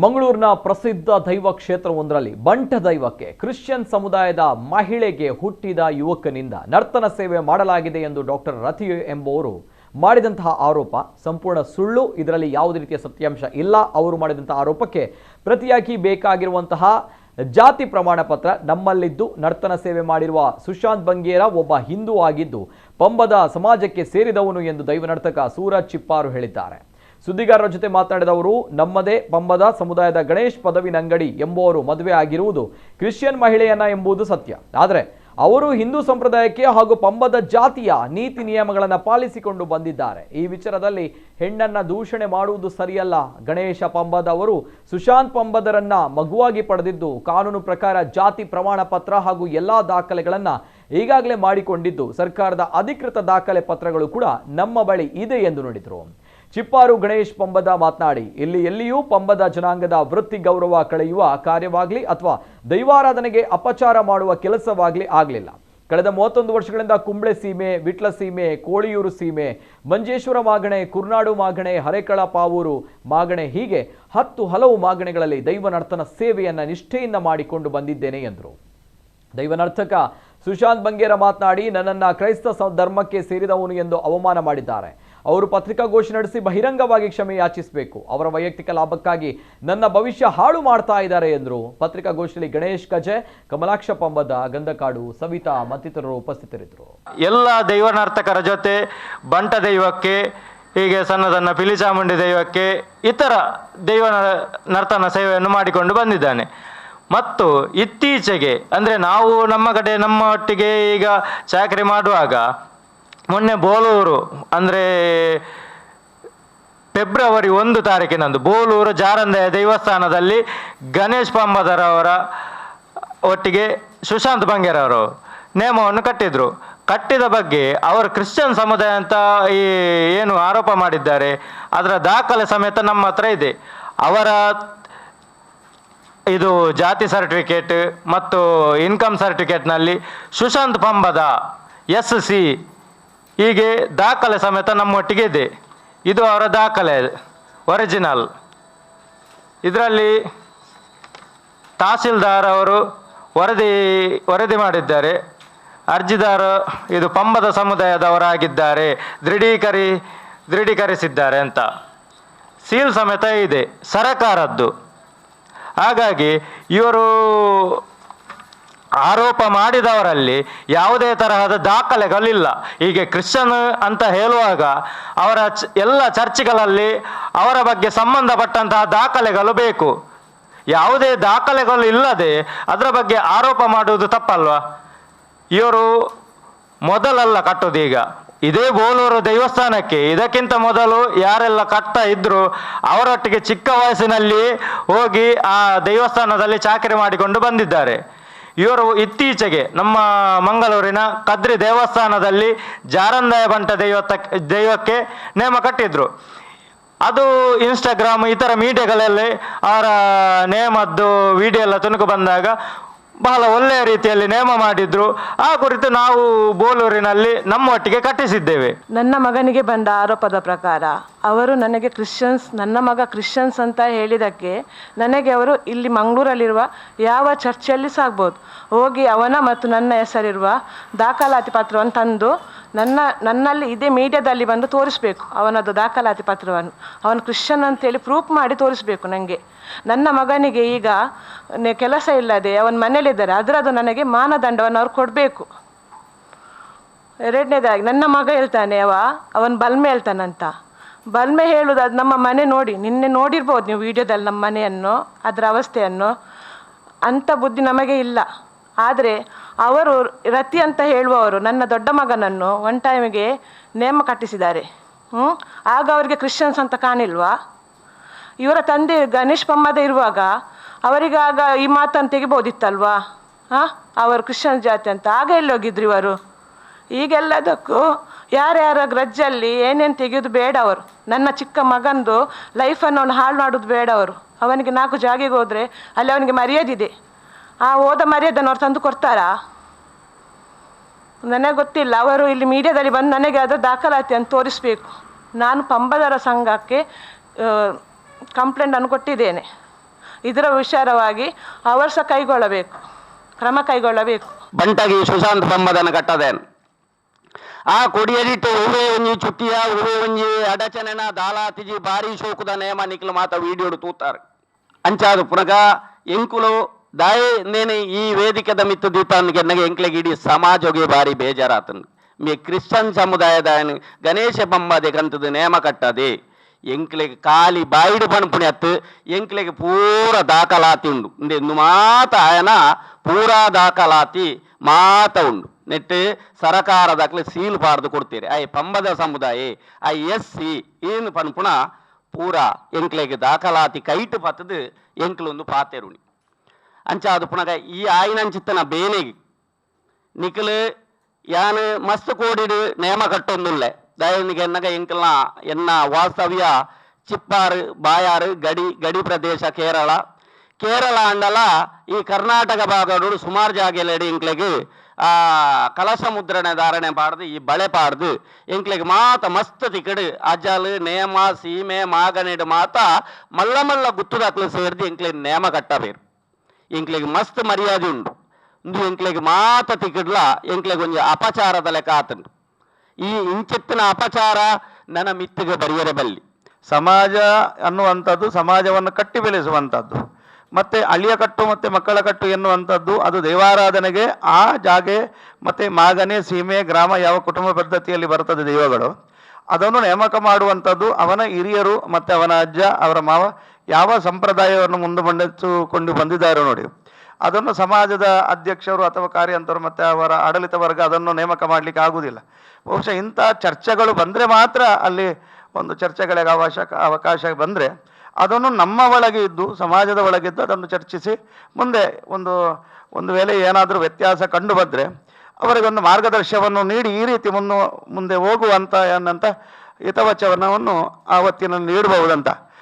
ಮಂಗಳೂರಿನ ಪ್ರಸಿದ್ಧ ದೈವ ಕ್ಷೇತ್ರವೊಂದರಲ್ಲಿ ಬಂಟ ದೈವಕ್ಕೆ ಕ್ರಿಶ್ಚಿಯನ್ ಸಮುದಾಯದ ಮಹಿಳೆಗೆ ಹುಟ್ಟಿದ ಯುವಕನಿಂದ ನರ್ತನ ಸೇವೆ ಮಾಡಲಾಗಿದೆ ಎಂದು ಡಾಕ್ಟರ್ ರತಿ ಎಂಬುವರು ಮಾಡಿದಂತಹ ಆರೋಪ ಸಂಪೂರ್ಣ ಸುಳ್ಳು. ಇದರಲ್ಲಿ ಯಾವುದೇ ರೀತಿಯ ಸತ್ಯಾಂಶ ಇಲ್ಲ. ಅವರು ಮಾಡಿದಂತಹ ಆರೋಪಕ್ಕೆ ಪ್ರತಿಯಾಗಿ ಬೇಕಾಗಿರುವಂತಹ ಜಾತಿ ಪ್ರಮಾಣ ಪತ್ರ ನಮ್ಮಲ್ಲಿದ್ದು ನರ್ತನ ಸೇವೆ ಮಾಡಿರುವ ಸುಶಾಂತ್ ಬಂಗೇರ ಒಬ್ಬ ಹಿಂದೂ ಆಗಿದ್ದು ಪಂಬದ ಸಮಾಜಕ್ಕೆ ಸೇರಿದವನು ಎಂದು ದೈವ ನರ್ತಕ ಸೂರಜ್ ಚಿಪ್ಪಾರು ಹೇಳಿದ್ದಾರೆ. ಸುದ್ದಿಗಾರರ ಜೊತೆ ಮಾತನಾಡಿದವರು, ನಮ್ಮದೇ ಪಂಬದ ಸಮುದಾಯದ ಗಣೇಶ್ ಪದವಿನಂಗಡಿ ಎಂಬುವರು ಮದುವೆ ಆಗಿರುವುದು ಕ್ರಿಶ್ಚಿಯನ್ ಮಹಿಳೆಯನ್ನ ಎಂಬುದು ಸತ್ಯ. ಆದರೆ ಅವರು ಹಿಂದೂ ಸಂಪ್ರದಾಯಕ್ಕೆ ಹಾಗೂ ಪಂಬದ ಜಾತಿಯ ನೀತಿ ನಿಯಮಗಳನ್ನು ಪಾಲಿಸಿಕೊಂಡು ಬಂದಿದ್ದಾರೆ. ಈ ವಿಚಾರದಲ್ಲಿ ಹೆಣ್ಣನ್ನ ದೂಷಣೆ ಮಾಡುವುದು ಸರಿಯಲ್ಲ. ಗಣೇಶ ಪಂಬದವರು ಸುಶಾಂತ್ ಪಂಬದರನ್ನ ಮಗುವಾಗಿ ಪಡೆದಿದ್ದು ಕಾನೂನು ಪ್ರಕಾರ ಜಾತಿ ಪ್ರಮಾಣ ಪತ್ರ ಹಾಗೂ ಎಲ್ಲಾ ದಾಖಲೆಗಳನ್ನ ಈಗಾಗಲೇ ಮಾಡಿಕೊಂಡಿದ್ದು ಸರ್ಕಾರದ ಅಧಿಕೃತ ದಾಖಲೆ ಪತ್ರಗಳು ಕೂಡ ನಮ್ಮ ಬಳಿ ಇದೆ ಎಂದು ನುಡಿದರು. ಚಿಪ್ಪಾರು ಗಣೇಶ್ ಪಂಬದ ಮಾತನಾಡಿ, ಇಲ್ಲಿ ಎಲ್ಲಿಯೂ ಪಂಬದ ಜನಾಂಗದ ವೃತ್ತಿ ಗೌರವ ಕಳೆಯುವ ಕಾರ್ಯವಾಗಲಿ ಅಥವಾ ದೈವಾರಾಧನೆಗೆ ಅಪಚಾರ ಮಾಡುವ ಕೆಲಸವಾಗಲಿ ಆಗಲಿಲ್ಲ. ಕಳೆದ 31 ವರ್ಷಗಳಿಂದ ಕುಂಬ್ಳೆ ಸೀಮೆ, ವಿಟ್ಲ ಸೀಮೆ, ಕೋಳಿಯೂರು ಸೀಮೆ, ಮಂಜೇಶ್ವರ ಮಾಗಣೆ, ಕುರ್ನಾಡು ಮಾಗಣೆ, ಹರೇಕಳ ಪಾವೂರು ಮಾಗಣೆ ಹೀಗೆ 10 ಹಲವು ಮಾಗಣೆಗಳಲ್ಲಿ ದೈವ ನರ್ತನ ಸೇವೆಯನ್ನ ನಿಷ್ಠೆಯಿಂದ ಮಾಡಿಕೊಂಡು ಬಂದಿದ್ದೇನೆ ಎಂದರು. ದೈವ ನರ್ತಕ ಸುಶಾಂತ್ ಬಂಗೇರ ಮಾತನಾಡಿ, ನನ್ನನ್ನು ಕ್ರೈಸ್ತ ಧರ್ಮಕ್ಕೆ ಸೇರಿದವನು ಎಂದು ಅವಮಾನ ಮಾಡಿದ್ದಾರೆ. ಅವರು ಪತ್ರಿಕಾಗೋಷ್ಠಿ ನಡೆಸಿ ಬಹಿರಂಗವಾಗಿ ಕ್ಷಮೆ ಯಾಚಿಸಬೇಕು. ಅವರ ವೈಯಕ್ತಿಕ ಲಾಭಕ್ಕಾಗಿ ನನ್ನ ಭವಿಷ್ಯ ಹಾಳು ಮಾಡ್ತಾ ಇದ್ದಾರೆ ಎಂದರು. ಪತ್ರಿಕಾಗೋಷ್ಠಿಯಲ್ಲಿ ಗಣೇಶ್ ಕಜೆ, ಕಮಲಾಕ್ಷ ಪಂಬದ, ಗಂಧಕಾಡು, ಸವಿತಾ ಮತ್ತಿತರರು ಉಪಸ್ಥಿತರಿದ್ದರು. ಎಲ್ಲ ದೈವ ನರ್ತಕರ ಜೊತೆ ಬಂಟ ದೈವಕ್ಕೆ, ಹೀಗೆ ಸಣ್ಣ ಸಣ್ಣ ಪಿಲಿಚಾಮುಂಡಿ ದೈವಕ್ಕೆ, ಇತರ ದೈವ ನರ್ತನ ಸೇವೆಯನ್ನು ಮಾಡಿಕೊಂಡು ಬಂದಿದ್ದಾನೆ. ಮತ್ತು ಇತ್ತೀಚೆಗೆ ಅಂದರೆ ನಾವು ನಮ್ಮ ಕಡೆ ನಮ್ಮ ಒಟ್ಟಿಗೆ ಈಗ ಚಾಕರಿ ಮಾಡುವಾಗ ಮೊನ್ನೆ ಬೋಲೂರು ಅಂದರೆ ಫೆಬ್ರವರಿ 1 ತಾರೀಕಿನಂದು ಬೋಲೂರು ಜಾರಂದಯ ದೇವಸ್ಥಾನದಲ್ಲಿ ಗಣೇಶ್ ಪಂಬದರವರ ಒಟ್ಟಿಗೆ ಸುಶಾಂತ್ ಬಂಗೇರವರು ನೇಮವನ್ನು ಕಟ್ಟಿದರು. ಕಟ್ಟಿದ ಬಗ್ಗೆ ಅವರು ಕ್ರಿಶ್ಚಿಯನ್ ಸಮುದಾಯ ಅಂತ ಏನು ಆರೋಪ ಮಾಡಿದ್ದಾರೆ ಅದರ ದಾಖಲೆ ಸಮೇತ ನಮ್ಮ ಹತ್ರ ಇದೆ. ಅವರ ಇದು ಜಾತಿ ಸರ್ಟಿಫಿಕೇಟ್ ಮತ್ತು ಇನ್ಕಮ್ ಸರ್ಟಿಫಿಕೇಟ್ನಲ್ಲಿ ಸುಶಾಂತ್ ಪಂಬದ SC ಹೀಗೆ ದಾಖಲೆ ಸಮೇತ ನಮ್ಮೊಟ್ಟಿಗೆ ಇದೆ. ಇದು ಅವರ ದಾಖಲೆ ಒರಿಜಿನಲ್. ಇದರಲ್ಲಿ ತಹಸೀಲ್ದಾರ್ ಅವರು ವರದಿ ಮಾಡಿದ್ದಾರೆ. ಅರ್ಜಿದಾರ ಇದು ಪಂಬದ ಸಮುದಾಯದವರಾಗಿದ್ದಾರೆ, ದೃಢೀಕರಿಸಿದ್ದಾರೆ ಅಂತ ಸೀಲ್ ಸಮೇತ ಇದೆ ಸರಕಾರದ್ದು. ಹಾಗಾಗಿ ಇವರು ಆರೋಪ ಮಾಡಿದವರಲ್ಲಿ ಯಾವುದೇ ತರಹದ ದಾಖಲೆಗಳಿಲ್ಲ. ಹೀಗೆ ಕ್ರಿಶ್ಚಿಯನ್ ಅಂತ ಹೇಳುವಾಗ ಅವರ ಎಲ್ಲ ಚರ್ಚ್ಗಳಲ್ಲಿ ಅವರ ಬಗ್ಗೆ ಸಂಬಂಧಪಟ್ಟಂತಹ ದಾಖಲೆಗಳು ಬೇಕು. ಯಾವುದೇ ದಾಖಲೆಗಳು ಇಲ್ಲದೆ ಅದರ ಬಗ್ಗೆ ಆರೋಪ ಮಾಡುವುದು ತಪ್ಪಲ್ವಾ? ಇವರು ಮೊದಲಲ್ಲ ಕಟ್ಟೋದೀಗ ಇದೇ ಬೋಲೂರು ದೇವಸ್ಥಾನಕ್ಕೆ ಇದಕ್ಕಿಂತ ಮೊದಲು ಯಾರೆಲ್ಲ ಕಟ್ತಾ ಇದ್ರು ಅವರೊಟ್ಟಿಗೆ ಚಿಕ್ಕ ವಯಸ್ಸಿನಲ್ಲಿ ಹೋಗಿ ಆ ದೇವಸ್ಥಾನದಲ್ಲಿ ಚಾಕರಿ ಮಾಡಿಕೊಂಡು ಬಂದಿದ್ದಾರೆ. ಇವರು ಇತ್ತೀಚೆಗೆ ನಮ್ಮ ಮಂಗಳೂರಿನ ಕದ್ರಿ ದೇವಸ್ಥಾನದಲ್ಲಿ ಜಾರಂದಯ ಬಂಟ ದೈವಕ್ಕೆ ನೇಮ ಕಟ್ಟಿದ್ರು. ಅದು ಇನ್ಸ್ಟಾಗ್ರಾಮ್ ಇತರ ಮೀಡಿಯಾಗಳಲ್ಲಿ ಅವರ ನೇಮದ್ದು ವಿಡಿಯೋ ಎಲ್ಲ ತುಣುಕು ಬಂದಾಗ ಬಹಳ ಒಳ್ಳೆಯ ರೀತಿಯಲ್ಲಿ ನೇಮ ಮಾಡಿದ್ರು. ಆ ಕುರಿತು ನಾವು ಬೋಲೂರಿನಲ್ಲಿ ನಮ್ಮೊಟ್ಟಿಗೆ ಕಟ್ಟಿಸಿದ್ದೇವೆ. ನನ್ನ ಮಗನಿಗೆ ಬಂದ ಆರೋಪದ ಪ್ರಕಾರ ಅವರು ನನಗೆ ಕ್ರಿಶ್ಚಿಯನ್ಸ್, ನನ್ನ ಮಗ ಕ್ರಿಶ್ಚಿಯನ್ಸ್ ಅಂತ ಹೇಳಿದ್ದಕ್ಕೆ ನನಗೆ ಅವರು ಇಲ್ಲಿ ಮಂಗಳೂರಲ್ಲಿರುವ ಯಾವ ಚರ್ಚಲ್ಲಿ ಸಾಗ್ಬೋದು ಹೋಗಿ ಅವನ ಮತ್ತು ನನ್ನ ಹೆಸರಿರುವ ದಾಖಲಾತಿ ಪತ್ರವನ್ನು ತಂದು ನನ್ನಲ್ಲಿ ಇದೇ ಮೀಡಿಯಾದಲ್ಲಿ ಬಂದು ತೋರಿಸ್ಬೇಕು. ಅವನದ್ದು ದಾಖಲಾತಿ ಪತ್ರವನ್ನು ಅವನು ಕ್ರಿಶ್ಚಿಯನ್ ಅಂತೇಳಿ ಪ್ರೂಫ್ ಮಾಡಿ ತೋರಿಸ್ಬೇಕು ನನಗೆ. ನನ್ನ ಮಗನಿಗೆ ಈಗ ಕೆಲಸ ಇಲ್ಲದೆ ಅವನ ಮನೇಲಿದ್ದಾರೆ, ಅದರದ್ದು ನನಗೆ ಮಾನದಂಡವನ್ನು ಅವ್ರು ಕೊಡಬೇಕು. ಎರಡನೇದಾಗಿ ನನ್ನ ಮಗ ಹೇಳ್ತಾನೆ ಅವನು ಬಲ್ಮೆ ಹೇಳ್ತಾನಂತ. ಬಲ್ಮೆ ಹೇಳುವುದು ಅದು ನಮ್ಮ ಮನೆ ನೋಡಿ, ನಿನ್ನೆ ನೋಡಿರ್ಬೋದು ನೀವು ವಿಡಿಯೋದಲ್ಲಿ ನಮ್ಮ ಮನೆಯನ್ನು, ಅದರ ಅವಸ್ಥೆಯನ್ನು. ಅಂಥ ಬುದ್ಧಿ ನಮಗೆ ಇಲ್ಲ. ಆದರೆ ಅವರು ರತಿ ಅಂತ ಹೇಳುವವರು ನನ್ನ ದೊಡ್ಡ ಮಗನನ್ನು ಒನ್ ಟೈಮಿಗೆ ನೇಮ ಕಟ್ಟಿಸಿದ್ದಾರೆ. ಆಗ ಅವರಿಗೆ ಕ್ರಿಶ್ಚಿಯನ್ಸ್ ಅಂತ ಕಾಣಿಲ್ವಾ? ಇವರ ತಂದೆ ಗಣೇಶ್ ಪಂಬದ ಇರುವಾಗ ಅವರಿಗಾಗ ಈ ಮಾತನ್ನು ತೆಗಿಬೋದಿತ್ತಲ್ವಾ? ಅವರು ಕ್ರಿಶ್ಚಿಯನ್ ಜಾತಿ ಅಂತ. ಆಗ ಎಲ್ಲಿ ಹೋಗಿದ್ರು ಇವರು? ಈಗೆಲ್ಲದಕ್ಕೂ ಯಾರ್ಯಾರ ಗ್ರಜ್ಜಲ್ಲಿ ಏನೇನು ತೆಗೆಯೋದು ಬೇಡ. ಅವರು ನನ್ನ ಚಿಕ್ಕ ಮಗಂದು ಲೈಫನ್ನು ಅವನು ಹಾಳು ಮಾಡೋದು ಬೇಡ. ಅವರು ಅವನಿಗೆ 4 ಜಾಗೆಗೆ ಹೋದರೆ ಅಲ್ಲಿ ಅವನಿಗೆ ಮರ್ಯಾದಿದೆ. ಆ ಹೋದ ಮರ್ಯಾದನ್ನು ಅವ್ರು ತಂದು ಕೊಡ್ತಾರಾ? ನನಗೆ ಗೊತ್ತಿಲ್ಲ. ಅವರು ಇಲ್ಲಿ ಮೀಡಿಯಾದಲ್ಲಿ ಬಂದು ನನಗೆ ಅದರ ದಾಖಲಾತಿಯನ್ನು ತೋರಿಸಬೇಕು. ನಾನು ಪಂಬದರ ಸಂಘಕ್ಕೆ ಕಂಪ್ಲೇಂಟನ್ನು ಕೊಟ್ಟಿದ್ದೇನೆ. ಇದರ ವಿಚಾರವಾಗಿ ಅವರು ಸಹ ಕ್ರಮ ಕೈಗೊಳ್ಳಬೇಕು. ಬಂಟಗಿ ಸುಶಾಂತ್ ಬಂಬದನ ಕಟ್ಟದೇನು ಆ ಕೊಡಿಯಡಿಟ್ಟು ಹೂವೆ ಒಂಜಿ ಚುಟ್ಟಿಯ ಹೂವೆ ಒಂಜಿ ಅಡಚನೆನ ದಾಲಾತಿಜಿ ಭಾರಿ ಶೋಕುದ ನೇಮ ನಿಕ್ಲು ಮಾತ ವೀಡಿಯೋಡು ತೂತಾರೆ ಅಂಚಾದು ಪುನಗ ಎಂಕುಲು ದಾಯೆ ನೇನೆ ಈ ವೇದಿಕೆದ ಮಿತ್ತು ದೀಪಾನ್ಗೆ ಎಂಕ್ಲೆಗೆ ಇಡೀ ಸಮಾಜಗೆ ಭಾರಿ ಬೇಜಾರಾತನು ಮೇ ಕ್ರಿಶ್ಚಿಯನ್ ಸಮುದಾಯದ ಗಣೇಶ ಬಂಬದೆ ಕಂತದ ನೇಮ ಕಟ್ಟದೆ ಎಂಕ್ಲೆಗೆ ಖಾಲಿ ಬಾಯಿಡು ಪಣಪುಣಿ ಹತ್ತು ಎಂಕ್ಲೆಗೆ ಪೂರ ದಾಖಲಾತಿ ಉಂಡು ಇಂದು ಮಾತ ಆಯನ ಪೂರಾ ದಾಖಲಾತಿ ಮಾತ ಉಂಡು ನೆಟ್ಟು ಸರಕಾರದಾಗ್ಲಿ ಸೀಲ್ ಪಾರ್ದು ಕೊಡ್ತೀರಿ ಐ ಪಂಬದ ಸಮುದಾಯ ಐ SC ಏನು ಪನ್ಪುಣ ಪೂರ ಎಂಕ್ಲೆಗೆ ದಾಖಲಾತಿ ಕೈಟು ಪತ್ತದು ಎಂಕ್ಲೊಂದು ಪಾತೆರುಣಿ ಅಂಚಾದು ಪುನಗ ಈ ಆಯ್ನಂಚಿತ್ತನ ಬೇನೆಗೆ ನಿಖಲು ಯಾನು ಮಸ್ತ್ ಕೋಡಿಡು ನೇಮ ಕಟ್ಟೊಂದುಲ್ಲೆ ದಯನಿಗೆ ಎನ್ನಗ ಎಂಕಲ್ನ ಎನ್ನ ವಾಸ್ತವ್ಯ ಚಿಪ್ಪಾರು ಬಾಯಾರು ಗಡಿ ಪ್ರದೇಶ ಕೇರಳ ಅಂಡಲ ಈ ಕರ್ನಾಟಕ ಭಾಗಡು ಸುಮಾರು ಜಾಗೆಲೆಡಿ ಎಂಕ್ಲೆಗೆ ಕಲಶ ಮುದ್ರಣೆ ಧಾರಣೆ ಪಾಡ್ದು ಈ ಬಳೆ ಪಾಡ್ದು ಎಂಕ್ಲೆಗೆ ಮಾತ ಮಸ್ತ್ ತಿಕಡು ಅಜಲ್ ನೇಮ ಸೀಮೆ ಮಾಗನೆಡು ಮಾತ ಮಲ್ಲ ಮಲ್ಲ ಗುತ್ತುದಾಕ್ಲು ಸೇರ್ದು ಎಂಕ್ಲೆಗೆ ನೇಮ ಕಟ್ಟಬೇರು ಎಂಕ್ಲೆಗೆ ಮಸ್ತ್ ಮರ್ಯಾದೆ ಉಂಡು ಇಂದು ಎಂಕ್ಲೆಗೆ ಮಾತ ತಿಕಡ್ಲ ಎಂಕ್ಲೆಗೆ ಒಂಜಿ ಅಪಚಾರದ ಲೆಕ್ಕ ಆತಂಡು ಈ ಇಂಚಿತ್ತಿನ ಅಪಚಾರ ನನ್ನ ಮಿತ್ತಿಗೆ ಬರೆಯರೆ ಬಲ್ಲಿ ಸಮಾಜ ಅನ್ನುವಂಥದ್ದು ಸಮಾಜವನ್ನು ಕಟ್ಟಿ ಬೆಳೆಸುವಂಥದ್ದು ಮತ್ತು ಅಳಿಯ ಕಟ್ಟು ಮತ್ತು ಮಕ್ಕಳ ಕಟ್ಟು ಎನ್ನುವಂಥದ್ದು ಅದು ದೇವಾರಾಧನೆಗೆ ಆ ಜಾಗೆ ಮತ್ತು ಮಾಗನೆ ಸೀಮೆ ಗ್ರಾಮ ಯಾವ ಕುಟುಂಬ ಪದ್ಧತಿಯಲ್ಲಿ ಬರ್ತದೆ ದೈವಗಳು ಅದನ್ನು ನೇಮಕ ಮಾಡುವಂಥದ್ದು ಅವನ ಹಿರಿಯರು ಮತ್ತು ಅವನ ಅಜ್ಜ ಅವರ ಮಾವ ಯಾವ ಸಂಪ್ರದಾಯವನ್ನು ಮುಂದುವರೆಸಿಕೊಂಡು ಬಂದಿದ್ದಾರೆ ನೋಡಿ ಅದನ್ನು ಸಮಾಜದ ಅಧ್ಯಕ್ಷರು ಅಥವಾ ಕಾರ್ಯಂತರು ಮತ್ತು ಅವರ ಆಡಳಿತ ವರ್ಗ ಅದನ್ನು ನೇಮಕ ಮಾಡಲಿಕ್ಕೆ ಆಗುವುದಿಲ್ಲ. ಬಹುಶಃ ಇಂಥ ಚರ್ಚೆಗಳು ಬಂದರೆ ಮಾತ್ರ ಅಲ್ಲಿ ಒಂದು ಚರ್ಚೆಗಳಿಗೆ ಅವಕಾಶ ಬಂದರೆ ಅದನ್ನು ನಮ್ಮ ಒಳಗೆ ಇದ್ದು ಸಮಾಜದ ಒಳಗಿದ್ದು ಅದನ್ನು ಚರ್ಚಿಸಿ ಮುಂದೆ ಒಂದು ವೇಳೆ ಏನಾದರೂ ವ್ಯತ್ಯಾಸ ಕಂಡು ಬಂದರೆ ಅವರಿಗೊಂದು ಮಾರ್ಗದರ್ಶನವನ್ನು ನೀಡಿ ಈ ರೀತಿ ಮುಂದೆ ಹೋಗುವಂಥ ಹಿತವಚನವನ್ನು ಆವತ್ತಿನ ನೀಡಬಹುದಂತ